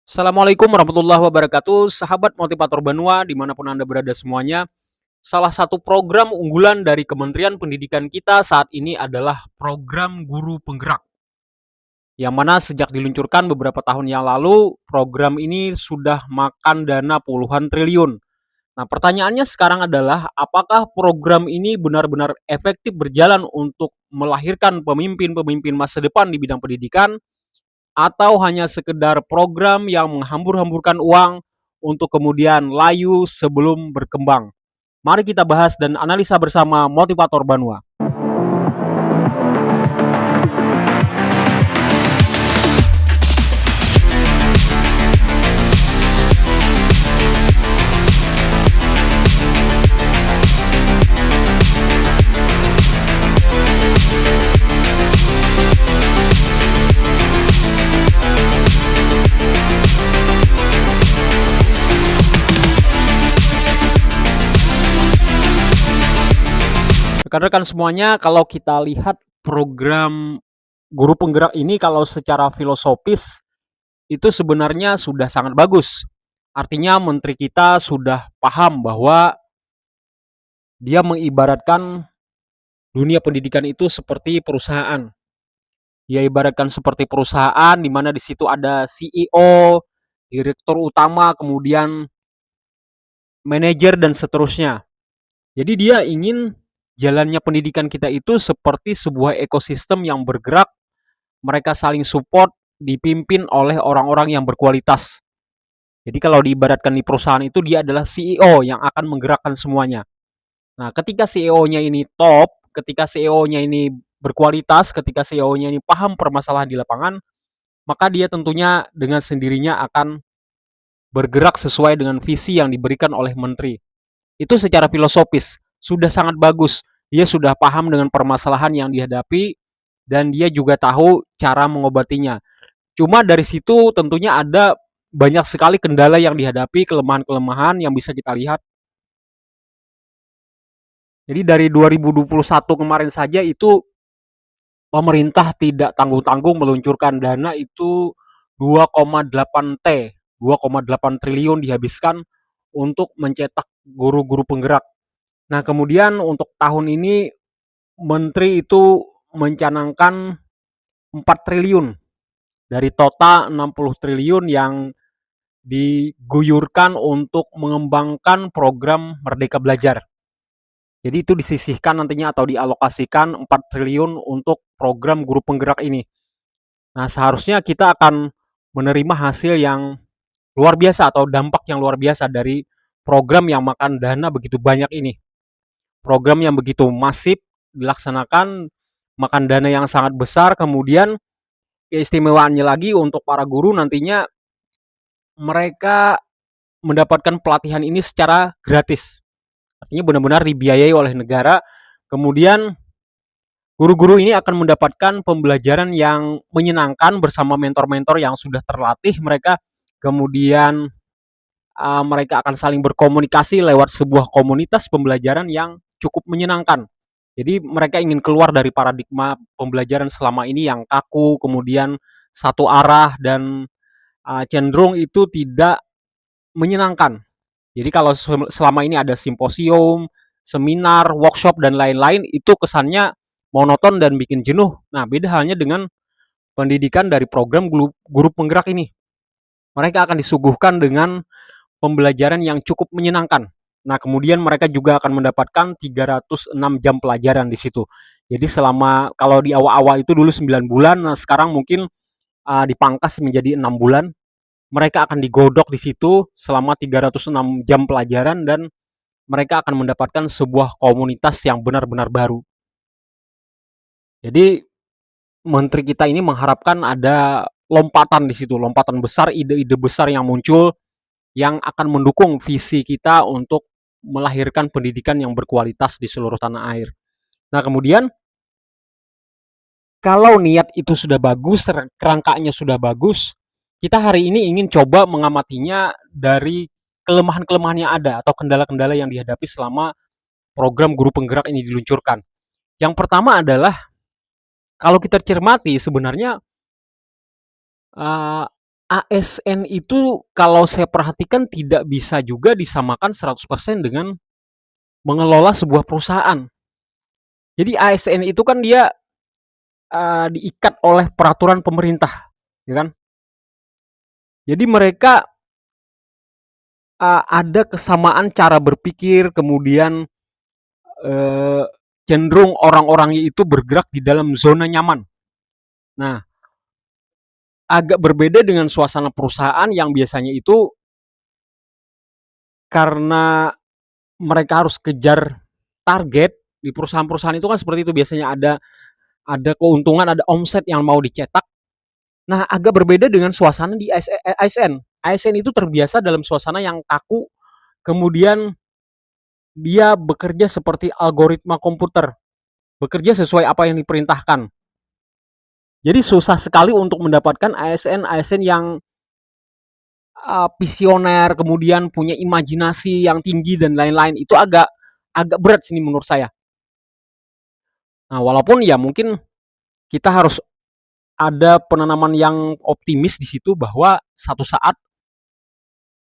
Assalamualaikum warahmatullahi wabarakatuh, sahabat motivator Banua dimanapun Anda berada semuanya. Salah satu program unggulan dari Kementerian Pendidikan kita saat ini adalah program Guru Penggerak. Yang mana sejak diluncurkan beberapa tahun yang lalu, program ini sudah makan dana puluhan triliun. Nah, pertanyaannya sekarang adalah apakah program ini benar-benar efektif berjalan untuk melahirkan pemimpin-pemimpin masa depan di bidang pendidikan, atau hanya sekedar program yang menghambur-hamburkan uang untuk kemudian layu sebelum berkembang. Mari kita bahas dan analisa bersama motivator Banua. Rekan-rekan semuanya, kalau kita lihat program Guru Penggerak ini kalau secara filosofis itu sebenarnya sudah sangat bagus. Artinya menteri kita sudah paham bahwa dia mengibaratkan dunia pendidikan itu seperti perusahaan. Dia ibaratkan seperti perusahaan di mana di situ ada CEO, direktur utama, kemudian manajer dan seterusnya. Jadi dia ingin jalannya pendidikan kita itu seperti sebuah ekosistem yang bergerak, mereka saling support, dipimpin oleh orang-orang yang berkualitas. Jadi kalau diibaratkan di perusahaan itu dia adalah CEO yang akan menggerakkan semuanya. Nah, ketika CEO-nya ini top, ketika CEO-nya ini berkualitas, ketika CEO-nya ini paham permasalahan di lapangan, maka dia tentunya dengan sendirinya akan bergerak sesuai dengan visi yang diberikan oleh menteri. Itu secara filosofis sudah sangat bagus. Dia sudah paham dengan permasalahan yang dihadapi dan dia juga tahu cara mengobatinya. Cuma dari situ tentunya ada banyak sekali kendala yang dihadapi, kelemahan-kelemahan yang bisa kita lihat. Jadi dari 2021 kemarin saja itu pemerintah tidak tanggung-tanggung meluncurkan dana itu 2,8 T, 2,8 triliun dihabiskan untuk mencetak guru-guru penggerak. Nah, kemudian untuk tahun ini menteri itu mencanangkan 4 triliun dari total 60 triliun yang diguyurkan untuk mengembangkan program Merdeka Belajar. Jadi itu disisihkan nantinya atau dialokasikan 4 triliun untuk program guru penggerak ini. Nah, seharusnya kita akan menerima hasil yang luar biasa atau dampak yang luar biasa dari program yang makan dana begitu banyak ini. Program yang begitu masif dilaksanakan, makan dana yang sangat besar, kemudian keistimewaannya lagi untuk para guru nantinya mereka mendapatkan pelatihan ini secara gratis. Artinya benar-benar dibiayai oleh negara. Kemudian guru-guru ini akan mendapatkan pembelajaran yang menyenangkan bersama mentor-mentor yang sudah terlatih mereka. Kemudian mereka akan saling berkomunikasi lewat sebuah komunitas pembelajaran yang cukup menyenangkan. Jadi mereka ingin keluar dari paradigma pembelajaran selama ini yang kaku, kemudian satu arah dan cenderung itu tidak menyenangkan. Jadi kalau selama ini ada simposium, seminar, workshop dan lain-lain itu kesannya monoton dan bikin jenuh. Nah, beda halnya dengan pendidikan dari program guru penggerak ini. Mereka akan disuguhkan dengan pembelajaran yang cukup menyenangkan. Nah, kemudian mereka juga akan mendapatkan 306 jam pelajaran di situ. Jadi selama kalau di awal-awal itu dulu 9 bulan, nah sekarang mungkin dipangkas menjadi 6 bulan. Mereka akan digodok di situ selama 306 jam pelajaran dan mereka akan mendapatkan sebuah komunitas yang benar-benar baru. Jadi menteri kita ini mengharapkan ada lompatan di situ, lompatan besar, ide-ide besar yang muncul yang akan mendukung visi kita untuk melahirkan pendidikan yang berkualitas di seluruh tanah air. Nah, kemudian kalau niat itu sudah bagus, kerangkanya sudah bagus, kita hari ini ingin coba mengamatinya dari kelemahan-kelemahan yang ada atau kendala-kendala yang dihadapi selama program guru penggerak ini diluncurkan. Yang pertama adalah kalau kita cermati sebenarnya ASN itu kalau saya perhatikan tidak bisa juga disamakan 100% dengan mengelola sebuah perusahaan. Jadi ASN itu kan dia diikat oleh peraturan pemerintah, ya kan? Jadi mereka ada kesamaan cara berpikir, kemudian uh, cenderung orang-orangnya itu bergerak di dalam zona nyaman. Nah, agak berbeda dengan suasana perusahaan yang biasanya itu karena mereka harus kejar target. Di perusahaan-perusahaan itu kan seperti itu, biasanya ada keuntungan, ada omset yang mau dicetak. Nah, agak berbeda dengan suasana di ASN. ASN itu terbiasa dalam suasana yang kaku, kemudian dia bekerja seperti algoritma komputer, bekerja sesuai apa yang diperintahkan. Jadi susah sekali untuk mendapatkan ASN yang visioner, kemudian punya imajinasi yang tinggi dan lain-lain. Itu agak agak berat sini menurut saya. Nah, walaupun ya mungkin kita harus ada penanaman yang optimis di situ bahwa satu saat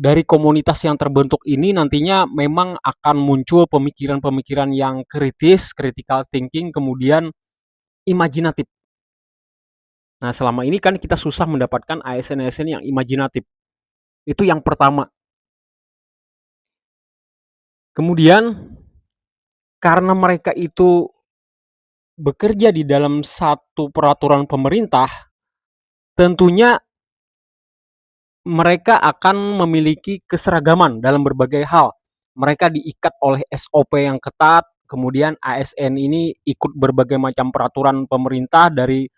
dari komunitas yang terbentuk ini nantinya memang akan muncul pemikiran-pemikiran yang kritis, critical thinking, kemudian imajinatif. Nah, selama ini kan kita susah mendapatkan ASN-ASN yang imajinatif. Itu yang pertama. Kemudian karena mereka itu bekerja di dalam satu peraturan pemerintah, tentunya mereka akan memiliki keseragaman dalam berbagai hal. Mereka diikat oleh SOP yang ketat, kemudian ASN ini ikut berbagai macam peraturan pemerintah dari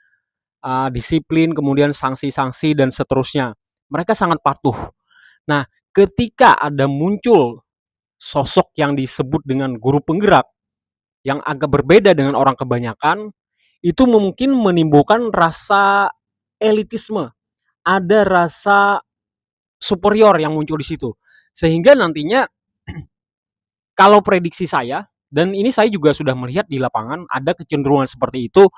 disiplin, kemudian sanksi-sanksi dan seterusnya. Mereka sangat patuh. Nah, ketika ada muncul sosok yang disebut dengan guru penggerak yang agak berbeda dengan orang kebanyakan, itu mungkin menimbulkan rasa elitisme, ada rasa superior yang muncul di situ. Sehingga nantinya kalau prediksi saya, dan ini saya juga sudah melihat di lapangan, ada kecenderungan seperti itu.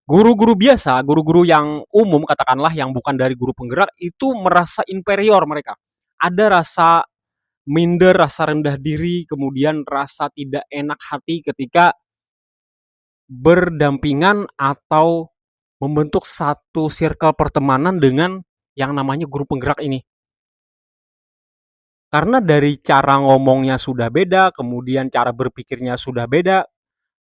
Guru-guru biasa, guru-guru yang umum katakanlah yang bukan dari guru penggerak itu merasa inferior mereka. Ada rasa minder, rasa rendah diri, kemudian rasa tidak enak hati ketika berdampingan atau membentuk satu circle pertemanan dengan yang namanya guru penggerak ini. Karena dari cara ngomongnya sudah beda, kemudian cara berpikirnya sudah beda,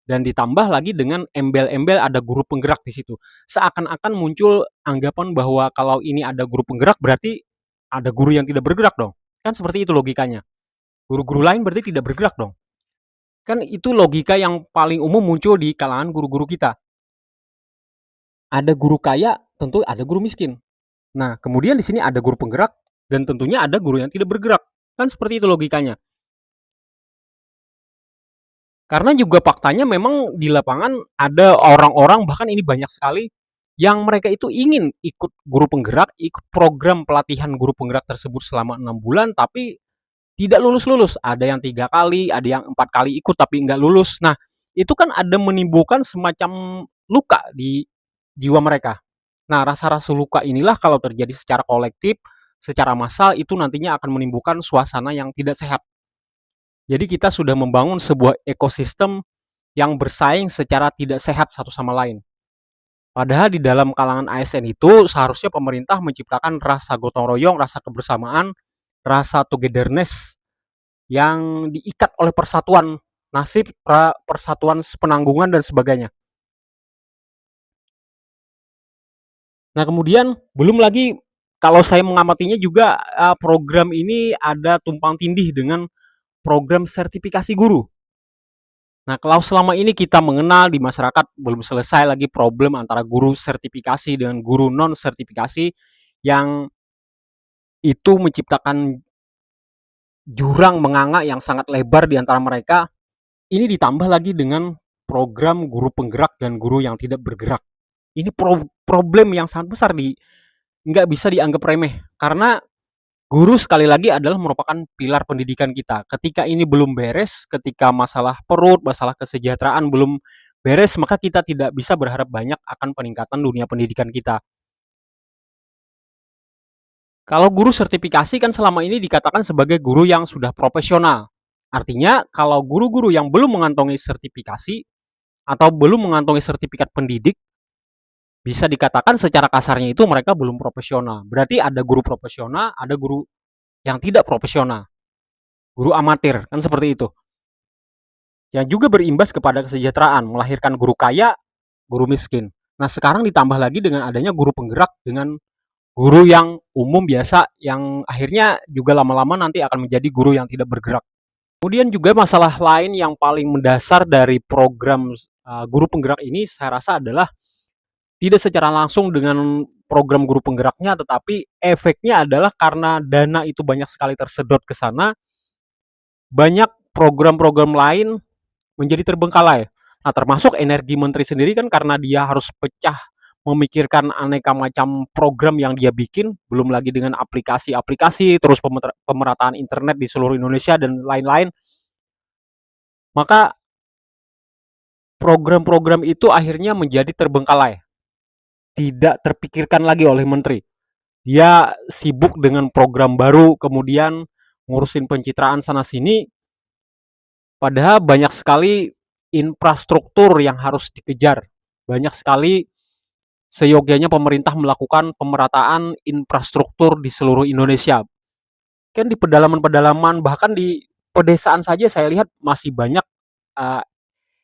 dan ditambah lagi dengan embel-embel ada guru penggerak di situ. Seakan-akan muncul anggapan bahwa kalau ini ada guru penggerak berarti ada guru yang tidak bergerak dong. Kan seperti itu logikanya. Guru-guru lain berarti tidak bergerak dong. Kan itu logika yang paling umum muncul di kalangan guru-guru kita. Ada guru kaya, tentu ada guru miskin. Nah, kemudian di sini ada guru penggerak dan tentunya ada guru yang tidak bergerak. Kan seperti itu logikanya. Karena juga faktanya memang di lapangan ada orang-orang, bahkan ini banyak sekali, yang mereka itu ingin ikut guru penggerak, ikut program pelatihan guru penggerak tersebut selama 6 bulan, tapi tidak lulus-lulus. Ada yang 3 kali, ada yang 4 kali ikut tapi nggak lulus. Nah, itu kan ada menimbulkan semacam luka di jiwa mereka. Nah, rasa-rasa luka inilah kalau terjadi secara kolektif, secara massal, itu nantinya akan menimbulkan suasana yang tidak sehat. Jadi kita sudah membangun sebuah ekosistem yang bersaing secara tidak sehat satu sama lain. Padahal di dalam kalangan ASN itu seharusnya pemerintah menciptakan rasa gotong royong, rasa kebersamaan, rasa togetherness yang diikat oleh persatuan nasib, persatuan penanggungan dan sebagainya. Nah, kemudian belum lagi kalau saya mengamatinya juga program ini ada tumpang tindih dengan program sertifikasi guru. Nah, kalau selama ini kita mengenal di masyarakat belum selesai lagi problem antara guru sertifikasi dengan guru non sertifikasi yang itu menciptakan jurang menganga yang sangat lebar di antara mereka. Ini ditambah lagi dengan program guru penggerak dan guru yang tidak bergerak. Ini problem yang sangat besar, nggak bisa dianggap remeh karena guru sekali lagi adalah merupakan pilar pendidikan kita. Ketika ini belum beres, ketika masalah perut, masalah kesejahteraan belum beres, maka kita tidak bisa berharap banyak akan peningkatan dunia pendidikan kita. Kalau guru sertifikasi kan selama ini dikatakan sebagai guru yang sudah profesional. Artinya kalau guru-guru yang belum mengantongi sertifikasi atau belum mengantongi sertifikat pendidik, bisa dikatakan secara kasarnya itu mereka belum profesional. Berarti ada guru profesional, ada guru yang tidak profesional, guru amatir, kan seperti itu. Yang juga berimbas kepada kesejahteraan, melahirkan guru kaya, guru miskin. Nah, sekarang ditambah lagi dengan adanya guru penggerak dengan guru yang umum biasa yang akhirnya juga lama-lama nanti akan menjadi guru yang tidak bergerak. Kemudian juga masalah lain yang paling mendasar dari program guru penggerak ini saya rasa adalah tidak secara langsung dengan program guru penggeraknya, tetapi efeknya adalah karena dana itu banyak sekali tersedot ke sana, banyak program-program lain menjadi terbengkalai. Nah, termasuk energi menteri sendiri kan karena dia harus pecah memikirkan aneka macam program yang dia bikin, belum lagi dengan aplikasi-aplikasi, terus pemerataan internet di seluruh Indonesia dan lain-lain. Maka program-program itu akhirnya menjadi terbengkalai, tidak terpikirkan lagi oleh menteri. Dia sibuk dengan program baru, kemudian ngurusin pencitraan sana sini, padahal banyak sekali infrastruktur yang harus dikejar. Banyak sekali seyogyanya pemerintah melakukan pemerataan infrastruktur di seluruh Indonesia. Kan di pedalaman-pedalaman, bahkan di pedesaan saja saya lihat masih banyak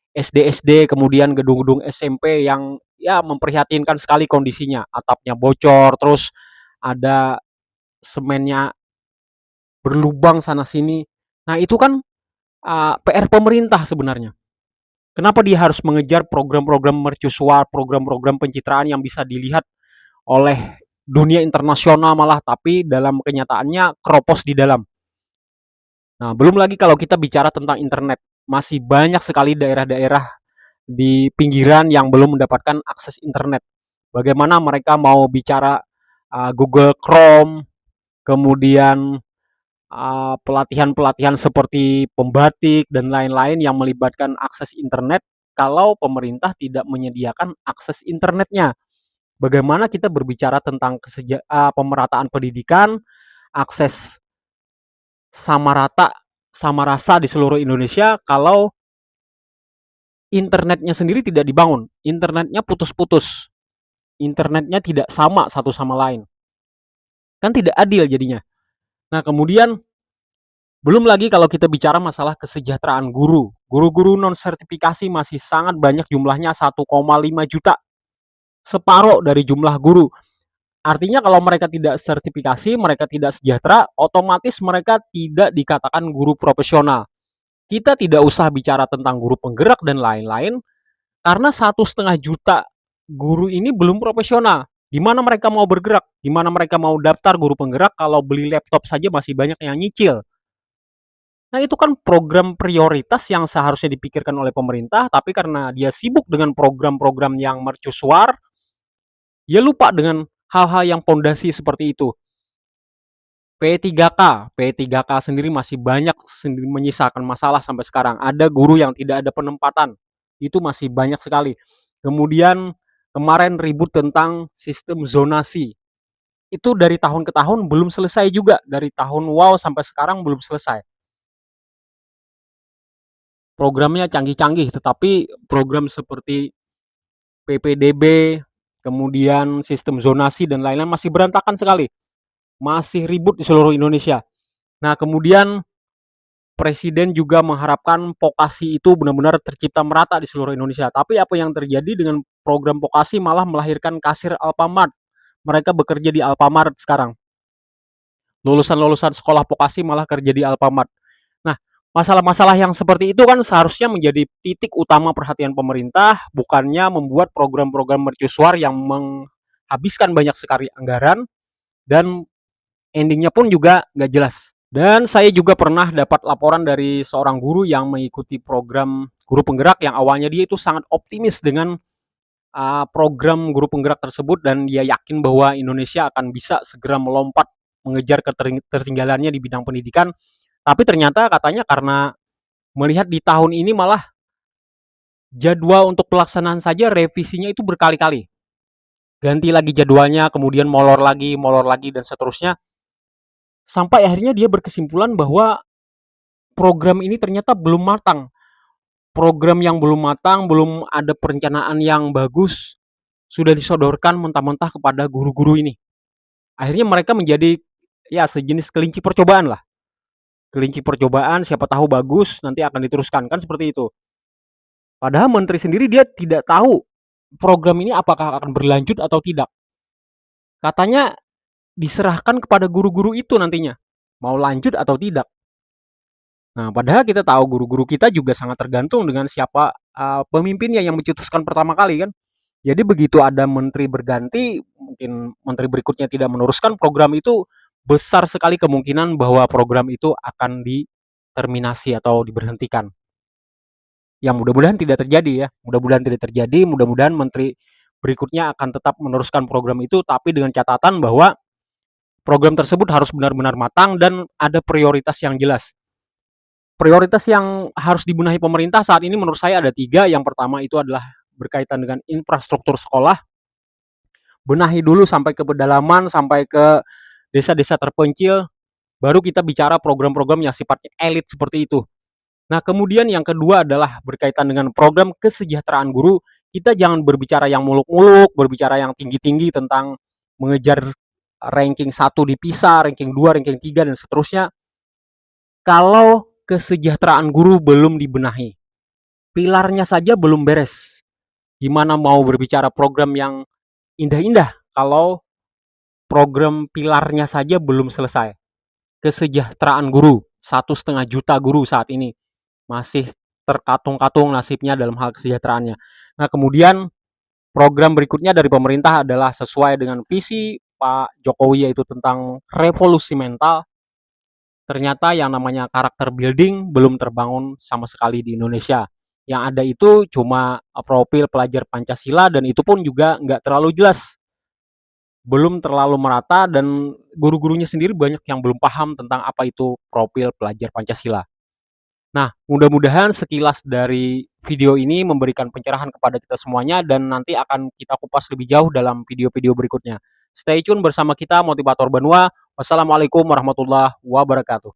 SD-SD, kemudian gedung-gedung SMP yang ya memprihatinkan sekali kondisinya. Atapnya bocor, terus ada semennya berlubang sana sini. Nah, itu kan PR pemerintah sebenarnya. Kenapa dia harus mengejar program-program mercusuar, program-program pencitraan yang bisa dilihat oleh dunia internasional malah, tapi dalam kenyataannya keropos di dalam. Nah, belum lagi kalau kita bicara tentang internet, masih banyak sekali daerah-daerah di pinggiran yang belum mendapatkan akses internet. Bagaimana mereka mau bicara Google Chrome, kemudian pelatihan-pelatihan seperti pembatik dan lain-lain yang melibatkan akses internet kalau pemerintah tidak menyediakan akses internetnya. Bagaimana kita berbicara tentang pemerataan pendidikan, akses sama rata, sama rasa di seluruh Indonesia kalau internetnya sendiri tidak dibangun, internetnya putus-putus, internetnya tidak sama satu sama lain. Kan tidak adil jadinya. Nah, kemudian belum lagi kalau kita bicara masalah kesejahteraan guru. Guru-guru non sertifikasi masih sangat banyak jumlahnya 1,5 juta. Separuh dari jumlah guru. Artinya kalau mereka tidak sertifikasi, mereka tidak sejahtera, otomatis mereka tidak dikatakan guru profesional. Kita tidak usah bicara tentang guru penggerak dan lain-lain, karena 1,5 juta guru ini belum profesional. Gimana mereka mau bergerak? Gimana mereka mau daftar guru penggerak kalau beli laptop saja masih banyak yang nyicil? Nah, itu kan program prioritas yang seharusnya dipikirkan oleh pemerintah, tapi karena dia sibuk dengan program-program yang mercusuar, dia lupa dengan hal-hal yang pondasi seperti itu. P3K, P3K sendiri masih banyak menyisakan masalah sampai sekarang. Ada guru yang tidak ada penempatan, itu masih banyak sekali. Kemudian kemarin ribut tentang sistem zonasi. Itu dari tahun ke tahun belum selesai juga, dari tahun wow sampai sekarang belum selesai. Programnya canggih-canggih, tetapi program seperti PPDB, kemudian sistem zonasi dan lain-lain masih berantakan sekali. Masih ribut di seluruh Indonesia. Nah, kemudian Presiden juga mengharapkan vokasi itu benar-benar tercipta merata di seluruh Indonesia. Tapi apa yang terjadi dengan program vokasi malah melahirkan kasir Alfamart. Mereka bekerja di Alfamart sekarang. Lulusan-lulusan sekolah vokasi malah kerja di Alfamart. Nah, masalah-masalah yang seperti itu kan seharusnya menjadi titik utama perhatian pemerintah, bukannya membuat program-program mercusuar yang menghabiskan banyak sekali anggaran dan endingnya pun juga nggak jelas. Dan saya juga pernah dapat laporan dari seorang guru yang mengikuti program guru penggerak yang awalnya dia itu sangat optimis dengan program guru penggerak tersebut dan dia yakin bahwa Indonesia akan bisa segera melompat mengejar ketertinggalannya di bidang pendidikan. Tapi ternyata katanya karena melihat di tahun ini malah jadwal untuk pelaksanaan saja revisinya itu berkali-kali. Ganti lagi jadwalnya, kemudian molor lagi dan seterusnya. Sampai akhirnya dia berkesimpulan bahwa program ini ternyata belum matang. Program yang belum matang, belum ada perencanaan yang bagus, sudah disodorkan mentah-mentah kepada guru-guru ini. Akhirnya mereka menjadi ya sejenis kelinci percobaan lah. Kelinci percobaan, siapa tahu bagus, nanti akan diteruskan, kan seperti itu. Padahal menteri sendiri dia tidak tahu program ini apakah akan berlanjut atau tidak. Katanya diserahkan kepada guru-guru itu nantinya, mau lanjut atau tidak. Nah, padahal kita tahu guru-guru kita juga sangat tergantung dengan siapa pemimpinnya yang mencetuskan pertama kali kan. Jadi begitu ada menteri berganti, mungkin menteri berikutnya tidak meneruskan program itu, besar sekali kemungkinan bahwa program itu akan diterminasi atau diberhentikan. Yang mudah-mudahan tidak terjadi ya, mudah-mudahan tidak terjadi, mudah-mudahan menteri berikutnya akan tetap meneruskan program itu, tapi dengan catatan bahwa program tersebut harus benar-benar matang dan ada prioritas yang jelas. Prioritas yang harus dibenahi pemerintah saat ini menurut saya ada 3. Yang pertama itu adalah berkaitan dengan infrastruktur sekolah. Benahi dulu sampai ke pedalaman, sampai ke desa-desa terpencil, baru kita bicara program-program yang sifatnya elit seperti itu. Nah, kemudian yang kedua adalah berkaitan dengan program kesejahteraan guru. Kita jangan berbicara yang muluk-muluk, berbicara yang tinggi-tinggi tentang mengejar ranking 1 di PISA, ranking 2, ranking 3, dan seterusnya. Kalau kesejahteraan guru belum dibenahi, pilarnya saja belum beres, gimana mau berbicara program yang indah-indah kalau program pilarnya saja belum selesai. Kesejahteraan guru, 1,5 juta guru saat ini masih terkatung-katung nasibnya dalam hal kesejahteraannya. Nah, kemudian program berikutnya dari pemerintah adalah sesuai dengan visi Pak Jokowi, yaitu tentang revolusi mental. Ternyata yang namanya karakter building belum terbangun sama sekali di Indonesia. Yang ada itu cuma profil pelajar Pancasila, dan itu pun juga nggak terlalu jelas, belum terlalu merata, dan guru-gurunya sendiri banyak yang belum paham tentang apa itu profil pelajar Pancasila. Nah, mudah-mudahan sekilas dari video ini memberikan pencerahan kepada kita semuanya, dan nanti akan kita kupas lebih jauh dalam video-video berikutnya. Stay tune bersama kita, Motivator Banua. Wassalamualaikum warahmatullahi wabarakatuh.